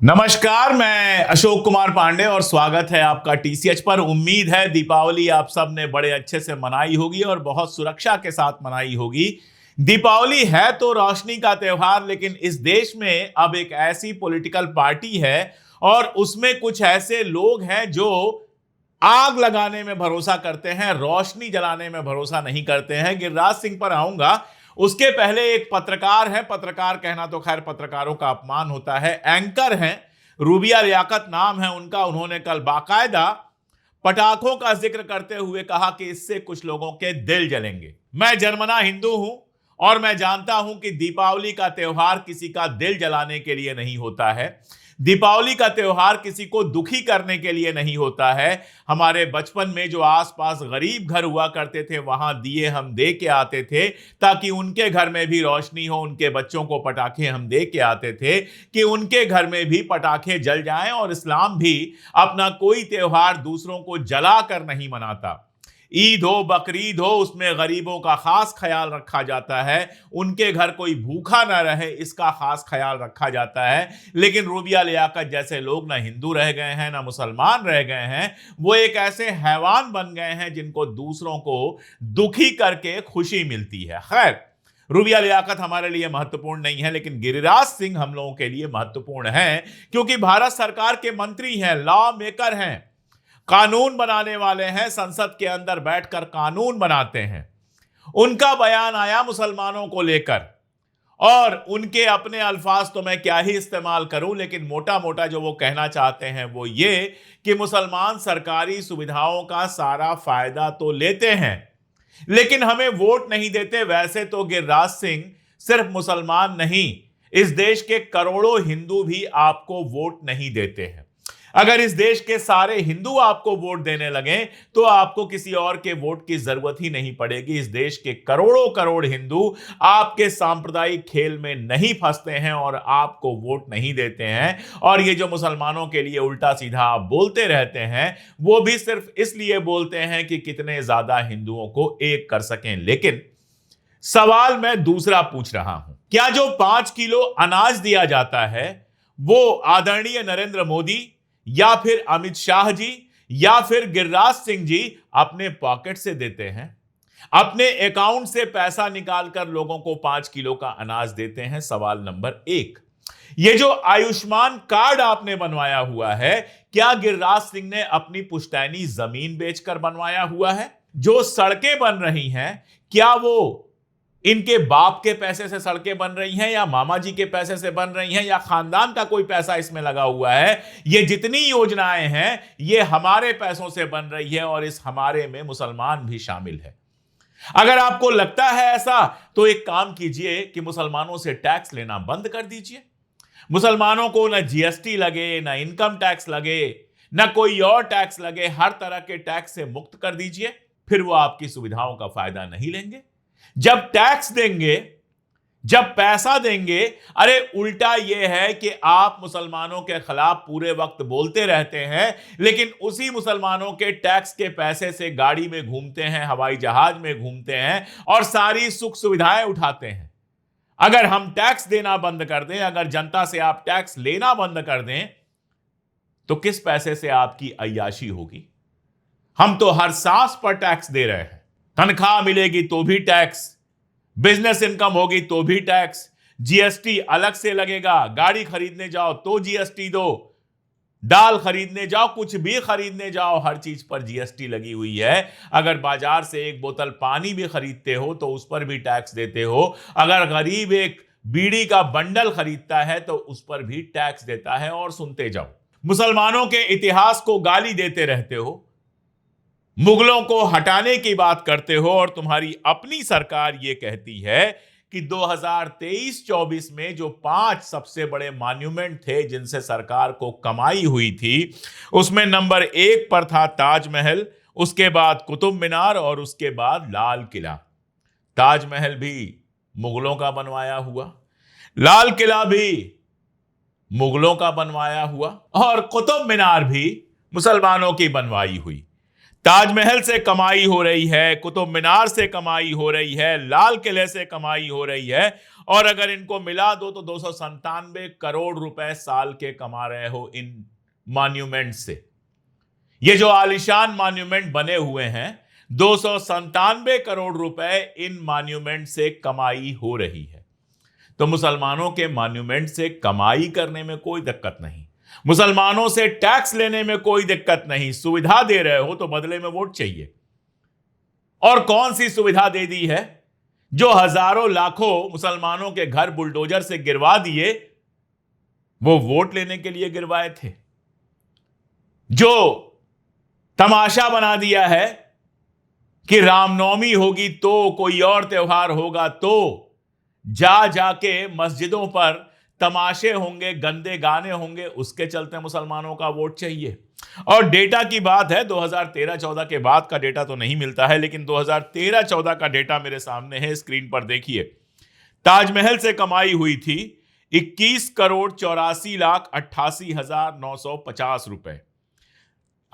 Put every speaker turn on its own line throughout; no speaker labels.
नमस्कार, मैं अशोक कुमार पांडे और स्वागत है आपका टीसीएच पर। उम्मीद है दीपावली आप सब ने बड़े अच्छे से मनाई होगी और बहुत सुरक्षा के साथ मनाई होगी। दीपावली है तो रोशनी का त्योहार, लेकिन इस देश में अब एक ऐसी पॉलिटिकल पार्टी है और उसमें कुछ ऐसे लोग हैं जो आग लगाने में भरोसा करते हैं, रोशनी जलाने में भरोसा नहीं करते हैं। गिरिराज सिंह पर आऊंगा, उसके पहले एक पत्रकार है। पत्रकार कहना तो खैर पत्रकारों का अपमान होता है। एंकर हैं, रूबिया लियाकत नाम है उनका। उन्होंने कल बाकायदा पटाखों का जिक्र करते हुए कहा कि इससे कुछ लोगों के दिल जलेंगे। मैं जन्मना हिंदू हूं और मैं जानता हूं कि दीपावली का त्योहार किसी का दिल जलाने के लिए नहीं होता है। दीपावली का त्योहार किसी को दुखी करने के लिए नहीं होता है। हमारे बचपन में जो आसपास गरीब घर हुआ करते थे, वहां दिए हम दे के आते थे ताकि उनके घर में भी रोशनी हो। उनके बच्चों को पटाखे हम दे के आते थे कि उनके घर में भी पटाखे जल जाएं। और इस्लाम भी अपना कोई त्योहार दूसरों को जला कर नहीं मनाता। ईद हो, बकरीद हो, उसमें गरीबों का खास ख्याल रखा जाता है। उनके घर कोई भूखा ना रहे, इसका खास ख्याल रखा जाता है। लेकिन रूबिया लियाकत जैसे लोग ना हिंदू रह गए हैं ना मुसलमान रह गए हैं। वो एक ऐसे हैवान बन गए हैं जिनको दूसरों को दुखी करके खुशी मिलती है। खैर, रूबिया लियाकत हमारे लिए महत्वपूर्ण नहीं है, लेकिन गिरिराज सिंह हम लोगों के लिए महत्वपूर्ण है, क्योंकि भारत सरकार के मंत्री हैं, लॉ मेकर हैं, कानून बनाने वाले हैं, संसद के अंदर बैठकर कानून बनाते हैं। उनका बयान आया मुसलमानों को लेकर, और उनके अपने अल्फाज तो मैं क्या ही इस्तेमाल करूं, लेकिन मोटा मोटा जो वो कहना चाहते हैं वो ये कि मुसलमान सरकारी सुविधाओं का सारा फायदा तो लेते हैं लेकिन हमें वोट नहीं देते। वैसे तो गिरिराज सिंह सिर्फ मुसलमान नहीं, इस देश के करोड़ों हिंदू भी आपको वोट नहीं देते हैं। अगर इस देश के सारे हिंदू आपको वोट देने लगे तो आपको किसी और के वोट की जरूरत ही नहीं पड़ेगी। इस देश के करोड़ों करोड़ हिंदू आपके सांप्रदायिक खेल में नहीं फंसते हैं और आपको वोट नहीं देते हैं। और ये जो मुसलमानों के लिए उल्टा सीधा आप बोलते रहते हैं, वो भी सिर्फ इसलिए बोलते हैं कि कितने ज्यादा हिंदुओं को एक कर सकें। लेकिन सवाल मैं दूसरा पूछ रहा हूं, क्या जो 5 किलो अनाज दिया जाता है वो आदरणीय नरेंद्र मोदी या फिर अमित शाह जी या फिर गिरिराज सिंह जी अपने पॉकेट से देते हैं? अपने अकाउंट से पैसा निकालकर लोगों को 5 किलो का अनाज देते हैं? सवाल नंबर 1। ये जो आयुष्मान कार्ड आपने बनवाया हुआ है, क्या गिरिराज सिंह ने अपनी पुश्तैनी जमीन बेचकर बनवाया हुआ है? जो सड़कें बन रही हैं, क्या वो इनके बाप के पैसे से सड़कें बन रही हैं या मामा जी के पैसे से बन रही हैं या खानदान का कोई पैसा इसमें लगा हुआ है? ये जितनी योजनाएं हैं ये हमारे पैसों से बन रही है और इस हमारे में मुसलमान भी शामिल है। अगर आपको लगता है ऐसा तो एक काम कीजिए कि मुसलमानों से टैक्स लेना बंद कर दीजिए। मुसलमानों को ना जीएसटी लगे, ना इनकम टैक्स लगे, ना कोई और टैक्स लगे, हर तरह के टैक्स से मुक्त कर दीजिए। फिर वो आपकी सुविधाओं का फायदा नहीं लेंगे। जब टैक्स देंगे, जब पैसा देंगे, अरे उल्टा यह है कि आप मुसलमानों के खिलाफ पूरे वक्त बोलते रहते हैं, लेकिन उसी मुसलमानों के टैक्स के पैसे से गाड़ी में घूमते हैं, हवाई जहाज में घूमते हैं और सारी सुख सुविधाएं उठाते हैं। अगर हम टैक्स देना बंद कर दें, अगर जनता से आप टैक्स लेना बंद कर दें, तो किस पैसे से आपकी अय्याशी होगी? हम तो हर सांस पर टैक्स दे रहे हैं। तनख्वाह मिलेगी तो भी टैक्स, बिजनेस इनकम होगी तो भी टैक्स, जीएसटी अलग से लगेगा। गाड़ी खरीदने जाओ तो जीएसटी दो, दाल खरीदने जाओ, कुछ भी खरीदने जाओ, हर चीज पर जीएसटी लगी हुई है। अगर बाजार से एक बोतल पानी भी खरीदते हो तो उस पर भी टैक्स देते हो। अगर गरीब एक बीड़ी का बंडल खरीदता है तो उस पर भी टैक्स देता है। और सुनते जाओ, मुसलमानों के इतिहास को गाली देते रहते हो, मुगलों को हटाने की बात करते हो, और तुम्हारी अपनी सरकार यह कहती है कि 2023-24 में जो 5 सबसे बड़े मॉन्यूमेंट थे जिनसे सरकार को कमाई हुई थी, उसमें नंबर 1 पर था ताजमहल, उसके बाद कुतुब मीनार और उसके बाद लाल किला। ताजमहल भी मुगलों का बनवाया हुआ, लाल किला भी मुगलों का बनवाया हुआ और कुतुब मीनार भी मुसलमानों की बनवाई हुई। ताजमहल से कमाई हो रही है, कुतुब मीनार से कमाई हो रही है, लाल किले से कमाई हो रही है, और अगर इनको मिला दो तो 297 करोड़ रुपए साल के कमा रहे हो इन मॉन्यूमेंट से। ये जो आलिशान मॉन्यूमेंट बने हुए हैं, 297 करोड़ रुपए इन मॉन्यूमेंट से कमाई हो रही है। तो मुसलमानों के मॉन्यूमेंट से कमाई करने में कोई दिक्कत नहीं, मुसलमानों से टैक्स लेने में कोई दिक्कत नहीं। सुविधा दे रहे हो तो बदले में वोट चाहिए। और कौन सी सुविधा दे दी है? जो हजारों लाखों मुसलमानों के घर बुलडोजर से गिरवा दिए, वो वोट लेने के लिए गिरवाए थे। जो तमाशा बना दिया है कि रामनवमी होगी तो, कोई और त्योहार होगा तो जा जाके मस्जिदों पर तमाशे होंगे, गंदे गाने होंगे, उसके चलते मुसलमानों का वोट चाहिए। और डेटा की बात है, 2013-14 के बाद का डेटा तो नहीं मिलता है, लेकिन 2013-14 का डेटा मेरे सामने है, स्क्रीन पर देखिए। ताजमहल से कमाई हुई थी 21 करोड़ 84,88,950 रुपए।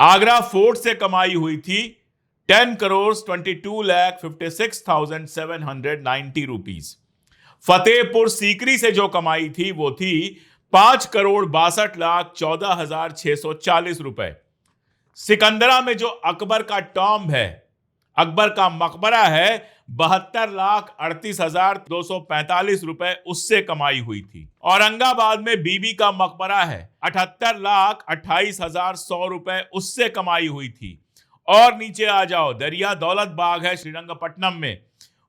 आगरा फोर्ट से कमाई हुई थी 10 करोड़ 22,56,790 रुपीज। फतेहपुर सीकरी से जो कमाई थी वो थी 5 करोड़ 62,14,640 रुपए। सिकंदरा में जो अकबर का टॉम्ब है, अकबर का मकबरा है, 72,38,245 रुपए उससे कमाई हुई थी। औरंगाबाद में बीबी का मकबरा है, 78,28,100 रुपए उससे कमाई हुई थी। और नीचे आ जाओ, दरिया दौलत बाग है श्रीरंगपट्टनम में,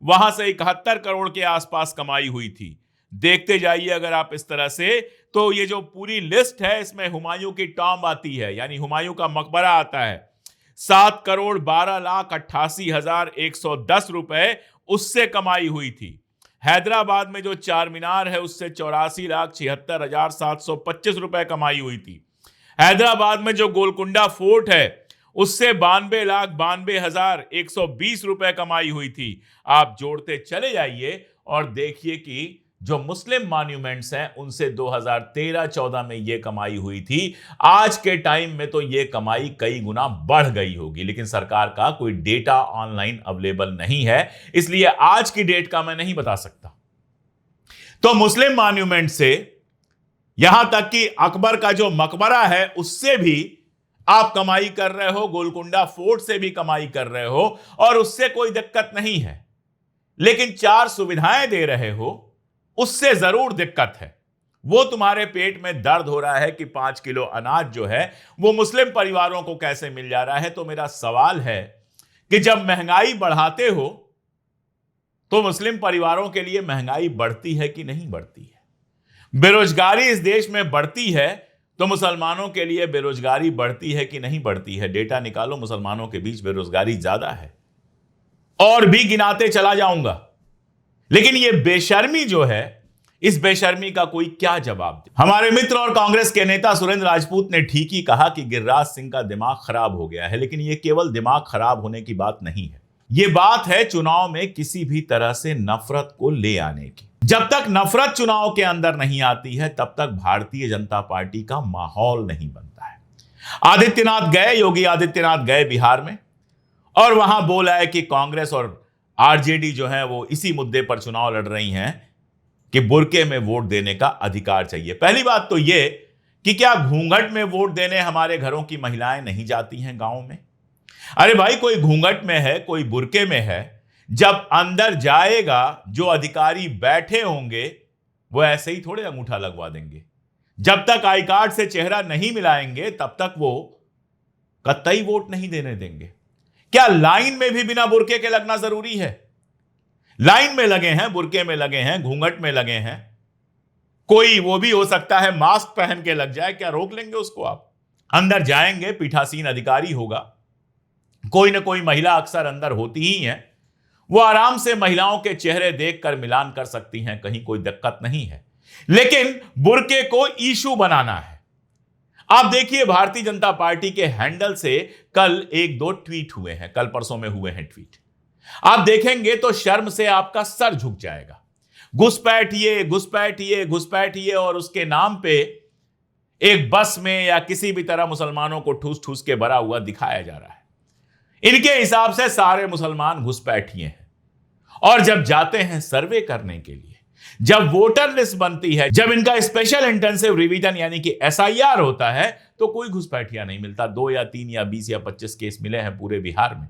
वहां से 71 करोड़ के आसपास कमाई हुई थी। देखते जाइए अगर आप इस तरह से, तो ये जो पूरी लिस्ट है इसमें हुमायूं की टॉम्ब आती है, यानी हुमायूं का मकबरा आता है, 7 करोड़ 12,88,110 रुपए उससे कमाई हुई थी। हैदराबाद में जो चार मीनार है उससे 84,76,725 रुपए कमाई हुई थी। हैदराबाद में जो गोलकुंडा फोर्ट है उससे 92,92,120 रुपए कमाई हुई थी। आप जोड़ते चले जाइए और देखिए कि जो मुस्लिम मॉन्यूमेंट्स हैं उनसे 2013-14 में यह कमाई हुई थी। आज के टाइम में तो यह कमाई कई गुना बढ़ गई होगी, लेकिन सरकार का कोई डेटा ऑनलाइन अवेलेबल नहीं है, इसलिए आज की डेट का मैं नहीं बता सकता। तो मुस्लिम मॉन्यूमेंट से यहां तक कि अकबर का जो मकबरा है उससे भी आप कमाई कर रहे हो, गोलकुंडा फोर्ट से भी कमाई कर रहे हो, और उससे कोई दिक्कत नहीं है। लेकिन 4 सुविधाएं दे रहे हो, उससे जरूर दिक्कत है। वो तुम्हारे पेट में दर्द हो रहा है कि 5 किलो अनाज जो है वो मुस्लिम परिवारों को कैसे मिल जा रहा है। तो मेरा सवाल है कि जब महंगाई बढ़ाते हो तो मुस्लिम परिवारों के लिए महंगाई बढ़ती है कि नहीं बढ़ती है? बेरोजगारी इस देश में बढ़ती है तो मुसलमानों के लिए बेरोजगारी बढ़ती है कि नहीं बढ़ती है? डेटा निकालो, मुसलमानों के बीच बेरोजगारी ज्यादा है। और भी गिनाते चला जाऊंगा, लेकिन यह बेशर्मी जो है, इस बेशर्मी का कोई क्या जवाब दे? हमारे मित्र और कांग्रेस के नेता सुरेंद्र राजपूत ने ठीक ही कहा कि गिरिराज सिंह का दिमाग खराब हो गया है, लेकिन यह केवल दिमाग खराब होने की बात नहीं है। यह बात है चुनाव में किसी भी तरह से नफरत को ले आने की। जब तक नफरत चुनाव के अंदर नहीं आती है तब तक भारतीय जनता पार्टी का माहौल नहीं बनता है। आदित्यनाथ गए, योगी आदित्यनाथ गए बिहार में, और वहां बोला है कि कांग्रेस और आरजेडी जो है वो इसी मुद्दे पर चुनाव लड़ रही हैं कि बुर्के में वोट देने का अधिकार चाहिए। पहली बात तो यह कि क्या घूंघट में वोट देने हमारे घरों की महिलाएं नहीं जाती हैं गांव में? अरे भाई, कोई घूंघट में है, कोई बुर्के में है, जब अंदर जाएगा जो अधिकारी बैठे होंगे वो ऐसे ही थोड़े अंगूठा लगवा देंगे। जब तक आई कार्ड से चेहरा नहीं मिलाएंगे तब तक वो कतई वोट नहीं देने देंगे। क्या लाइन में भी बिना बुर्के के लगना जरूरी है? लाइन में लगे हैं, बुर्के में लगे हैं, घूंघट में लगे हैं, कोई वो भी हो सकता है मास्क पहन के लग जाए, क्या रोक लेंगे उसको आप? अंदर जाएंगे, पीठासीन अधिकारी होगा, कोई ना कोई महिला अक्सर अंदर होती ही है, वो आराम से महिलाओं के चेहरे देखकर मिलान कर सकती हैं, कहीं कोई दिक्कत नहीं है। लेकिन बुर्के को इशू बनाना है। आप देखिए, भारतीय जनता पार्टी के हैंडल से कल 1-2 ट्वीट हुए हैं, कल परसों में हुए हैं ट्वीट। आप देखेंगे तो शर्म से आपका सर झुक जाएगा। घुसपैठिए घुसपैठिए घुसपैठिए, और उसके नाम पे एक बस में या किसी भी तरह मुसलमानों को ठूस ठूस के भरा हुआ दिखाया जा रहा है। इनके हिसाब से सारे मुसलमान घुसपैठिए हैं। और जब जाते हैं सर्वे करने के लिए, जब वोटर लिस्ट बनती है, जब इनका स्पेशल इंटेंसिव रिवीजन यानी कि एसआईआर होता है, तो कोई घुसपैठिया नहीं मिलता। 2 या 3 या 20 या 25 केस मिले हैं पूरे बिहार में।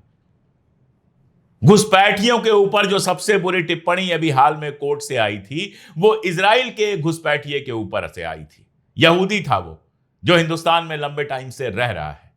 घुसपैठियों के ऊपर जो सबसे बुरी टिप्पणी अभी हाल में कोर्ट से आई थी, वो इजराइल के घुसपैठिए के ऊपर से आई थी। यहूदी था वो, जो हिंदुस्तान में लंबे टाइम से रह रहा है।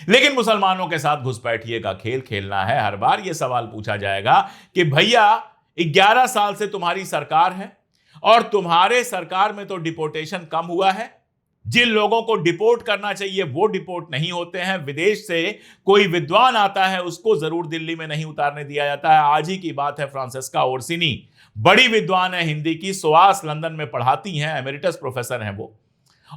लेकिन मुसलमानों के साथ घुसपैठिए का खेल खेलना है। हर बार यह सवाल पूछा जाएगा कि भैया 11 साल से तुम्हारी सरकार है और तुम्हारे सरकार में तो डिपोर्टेशन कम हुआ है। जिन लोगों को डिपोर्ट करना चाहिए वो डिपोर्ट नहीं होते हैं। विदेश से कोई विद्वान आता है, उसको जरूर दिल्ली में नहीं उतारने दिया जाता है। आज ही की बात है, फ्रांसेस्का ओर्सिनी बड़ी विद्वान है हिंदी की, सोआस लंदन में पढ़ाती हैं, एमेरिटस प्रोफेसर हैं वो,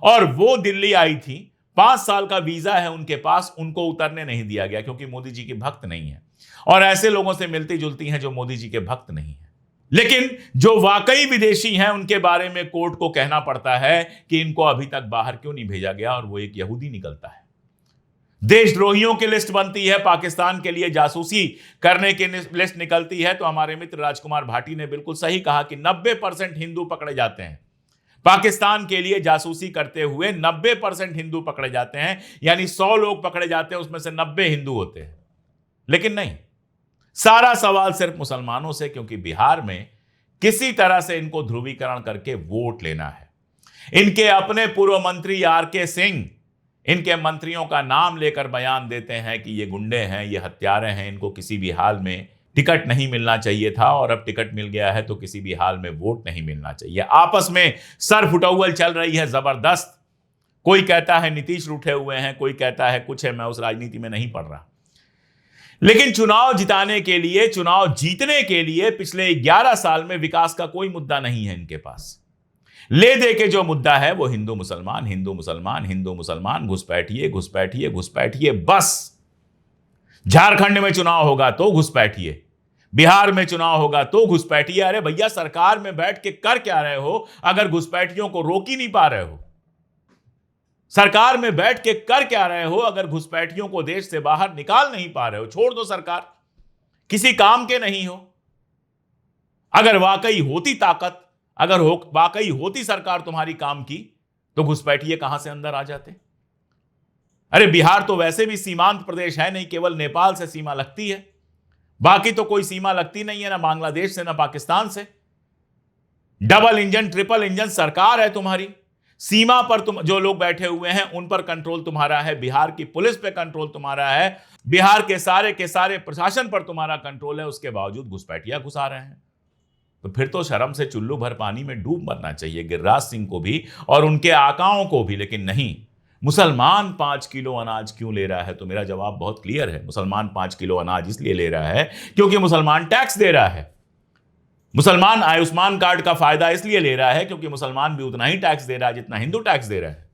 और वो दिल्ली आई थी। 5 साल का वीजा है उनके पास, उनको उतरने नहीं दिया गया क्योंकि मोदी जी के भक्त नहीं है, और ऐसे लोगों से मिलती जुलती हैं जो मोदी जी के भक्त नहीं है। लेकिन जो वाकई विदेशी हैं उनके बारे में कोर्ट को कहना पड़ता है कि इनको अभी तक बाहर क्यों नहीं भेजा गया, और वो एक यहूदी निकलता है। देशद्रोहियों की लिस्ट बनती है, पाकिस्तान के लिए जासूसी करने की लिस्ट निकलती है, तो हमारे मित्र राजकुमार भाटी ने बिल्कुल सही कहा कि 90% हिंदू पकड़े जाते हैं। पाकिस्तान के लिए जासूसी करते हुए 90% हिंदू पकड़े जाते हैं, यानी 100 लोग पकड़े जाते हैं, उसमें से 90 हिंदू होते हैं। लेकिन नहीं, सारा सवाल सिर्फ मुसलमानों से, क्योंकि बिहार में किसी तरह से इनको ध्रुवीकरण करके वोट लेना है। इनके अपने पूर्व मंत्री आर.के. सिंह इनके मंत्रियों का नाम लेकर बयान देते हैं कि ये गुंडे हैं, ये हत्यारे हैं, इनको किसी भी हाल में टिकट नहीं मिलना चाहिए था, और अब टिकट मिल गया है तो किसी भी हाल में वोट नहीं मिलना चाहिए। आपस में सर फुटौल चल रही है जबरदस्त। कोई कहता है नीतीश रूठे हुए हैं, कोई कहता है कुछ है, मैं उस राजनीति में नहीं पड़ रहा। लेकिन चुनाव जिताने के लिए, चुनाव जीतने के लिए पिछले 11 साल में विकास का कोई मुद्दा नहीं है इनके पास। ले दे के जो मुद्दा है वो हिंदू मुसलमान, हिंदू मुसलमान, हिंदू मुसलमान, घुसपैठिए घुसपैठिए घुसपैठिए, बस। झारखंड में चुनाव होगा तो घुसपैठिए, बिहार में चुनाव होगा तो घुसपैठिए। अरे भैया, सरकार में बैठ के कर क्या रहे हो अगर घुसपैठियों को रोक ही नहीं पा रहे हो? सरकार में बैठ के कर क्या रहे हो अगर घुसपैठियों को देश से बाहर निकाल नहीं पा रहे हो? छोड़ दो सरकार, किसी काम के नहीं हो। अगर वाकई होती ताकत, अगर वाकई होती सरकार तुम्हारी काम की, तो घुसपैठिए कहां से अंदर आ जाते? अरे बिहार तो वैसे भी सीमांत प्रदेश है नहीं, केवल नेपाल से सीमा लगती है, बाकी तो कोई सीमा लगती नहीं है, ना बांग्लादेश से ना पाकिस्तान से। डबल इंजन ट्रिपल इंजन सरकार है तुम्हारी। सीमा पर तुम जो लोग बैठे हुए हैं उन पर कंट्रोल तुम्हारा है, बिहार की पुलिस पे कंट्रोल तुम्हारा है, बिहार के सारे प्रशासन पर तुम्हारा कंट्रोल है, उसके बावजूद घुसपैठिया घुसा रहे हैं। तो फिर तो शर्म से चुल्लू भर पानी में डूब मरना चाहिए गिरिराज सिंह को भी और उनके आकाओं को भी। लेकिन नहीं, मुसलमान 5 किलो अनाज क्यों ले रहा है? तो मेरा जवाब बहुत क्लियर है। मुसलमान 5 किलो अनाज इसलिए ले रहा है क्योंकि मुसलमान टैक्स दे रहा है। मुसलमान आयुष्मान कार्ड का फायदा इसलिए ले रहा है क्योंकि मुसलमान भी उतना ही टैक्स दे रहा है जितना हिंदू टैक्स दे रहा है।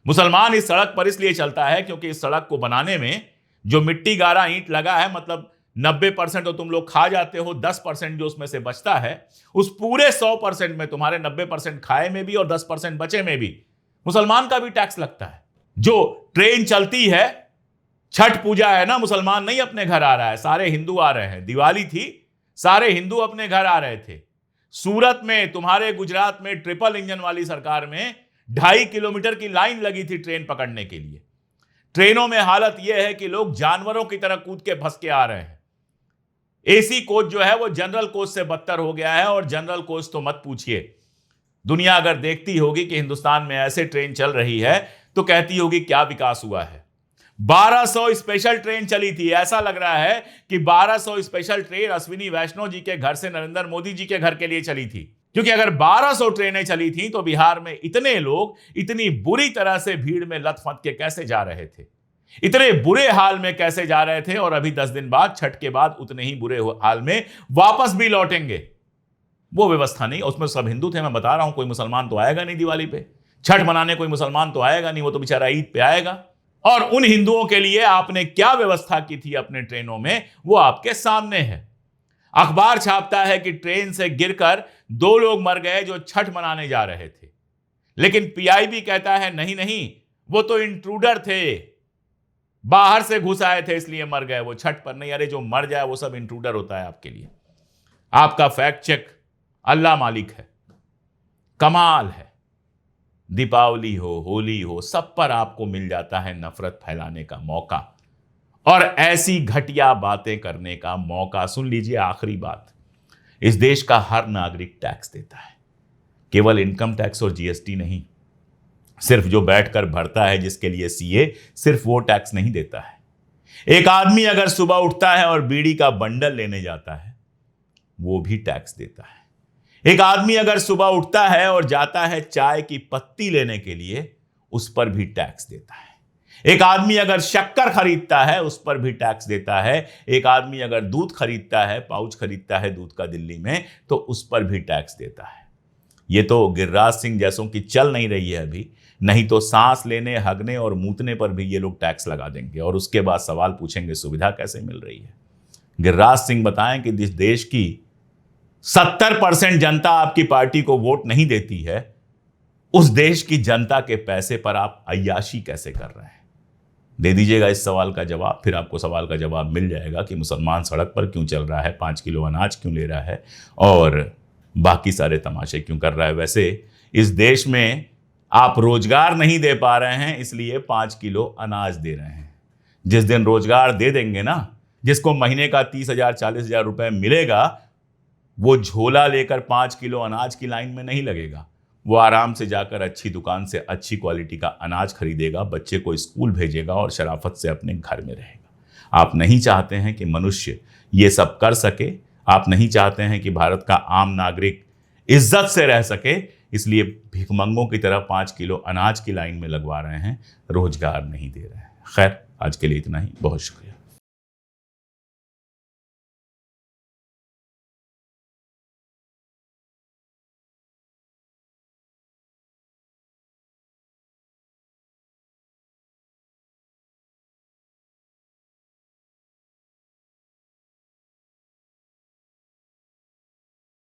मुसलमान इस सड़क पर इसलिए चलता है क्योंकि इस सड़क को बनाने में जो मिट्टी गारा ईंट लगा है, मतलब 90% तो तुम लोग खा जाते हो, 10% जो उसमें से बचता है, उस पूरे 100% में तुम्हारे 90% खाए में भी और 10% बचे में भी मुसलमान का भी टैक्स लगता है। जो ट्रेन चलती है, छठ पूजा है ना, मुसलमान नहीं अपने घर आ रहा है, सारे हिंदू आ रहे हैं। दिवाली थी, सारे हिंदू अपने घर आ रहे थे। सूरत में, तुम्हारे गुजरात में ट्रिपल इंजन वाली सरकार में 2.5 किलोमीटर की लाइन लगी थी ट्रेन पकड़ने के लिए। ट्रेनों में हालत यह है कि लोग जानवरों की तरह कूद के फंस के आ रहे हैं। एसी कोच जो है वो जनरल कोच से बदतर हो गया है, और जनरल कोच तो मत पूछिए। दुनिया अगर देखती होगी कि हिंदुस्तान में ऐसे ट्रेन चल रही है तो कहती होगी क्या विकास हुआ है। 1200 स्पेशल ट्रेन चली थी। ऐसा लग रहा है कि 1200 स्पेशल ट्रेन अश्विनी वैष्णव जी के घर से नरेंद्र मोदी जी के घर के लिए चली थी, क्योंकि अगर 1200 ट्रेनें चली थी तो बिहार में इतने लोग इतनी बुरी तरह से भीड़ में लथपथ के कैसे जा रहे थे, इतने बुरे हाल में कैसे जा रहे थे, और अभी 10 दिन बाद, छठ के बाद, उतने ही बुरे हाल में वापस भी लौटेंगे। वो व्यवस्था नहीं। उसमें सब हिंदू थे, मैं बता रहा हूं। कोई मुसलमान तो आएगा नहीं दिवाली पे, छठ मनाने कोई मुसलमान तो आएगा नहीं, वो तो बेचारा ईद पे आएगा। और उन हिंदुओं के लिए आपने क्या व्यवस्था की थी अपने ट्रेनों में, वो आपके सामने है। अखबार छापता है कि ट्रेन से गिरकर 2 लोग मर गए जो छठ मनाने जा रहे थे, लेकिन पीआईबी कहता है नहीं नहीं, वो तो इंट्रूडर थे, बाहर से घुस आए थे इसलिए मर गए, वो छठ पर नहीं। अरे जो मर जाए वो सब इंट्रूडर होता है आपके लिए। आपका फैक्ट चेक अल्लाह मालिक है, कमाल है। दीपावली हो, होली हो, सब पर आपको मिल जाता है नफरत फैलाने का मौका और ऐसी घटिया बातें करने का मौका। सुन लीजिए आखिरी बात, इस देश का हर नागरिक टैक्स देता है, केवल इनकम टैक्स और जीएसटी नहीं। सिर्फ जो बैठकर भरता है, जिसके लिए सीए, सिर्फ वो टैक्स नहीं देता है। एक आदमी अगर सुबह उठता है और बीड़ी का बंडल लेने जाता है, वो भी टैक्स देता है। एक आदमी अगर सुबह उठता है और जाता है चाय की पत्ती लेने के लिए, उस पर भी टैक्स देता है। एक आदमी अगर शक्कर खरीदता है, उस पर भी टैक्स देता है। एक आदमी अगर दूध खरीदता है, पाउच खरीदता है दूध का दिल्ली में, तो उस पर भी टैक्स देता है। ये तो गिरिराज सिंह जैसों की चल नहीं रही है अभी, नहीं तो सांस लेने, हगने और मूतने पर भी ये लोग टैक्स लगा देंगे और उसके बाद सवाल पूछेंगे सुविधा कैसे मिल रही है। गिरिराज सिंह बताएं कि जिस देश की 70% जनता आपकी पार्टी को वोट नहीं देती है, उस देश की जनता के पैसे पर आप अय्याशी कैसे कर रहे हैं? दे दीजिएगा इस सवाल का जवाब, फिर आपको सवाल का जवाब मिल जाएगा कि मुसलमान सड़क पर क्यों चल रहा है, 5 किलो अनाज क्यों ले रहा है और बाकी सारे तमाशे क्यों कर रहा है। वैसे इस देश में आप रोजगार नहीं दे पा रहे हैं, इसलिए 5 किलो अनाज दे रहे हैं। जिस दिन रोजगार दे देंगे ना, जिसको महीने का 30,000 40,000 रुपए मिलेगा, वो झोला लेकर 5 किलो अनाज की लाइन में नहीं लगेगा। वो आराम से जाकर अच्छी दुकान से अच्छी क्वालिटी का अनाज खरीदेगा, बच्चे को स्कूल भेजेगा और शराफत से अपने घर में रहेगा। आप नहीं चाहते हैं कि मनुष्य ये सब कर सके, आप नहीं चाहते हैं कि भारत का आम नागरिक इज्जत से रह सके, इसलिए भिखमंगों की तरह 5 किलो अनाज की लाइन में लगवा रहे हैं, रोजगार नहीं दे रहे हैं। खैर, आज के लिए इतना ही, बहुत शुक्रिया।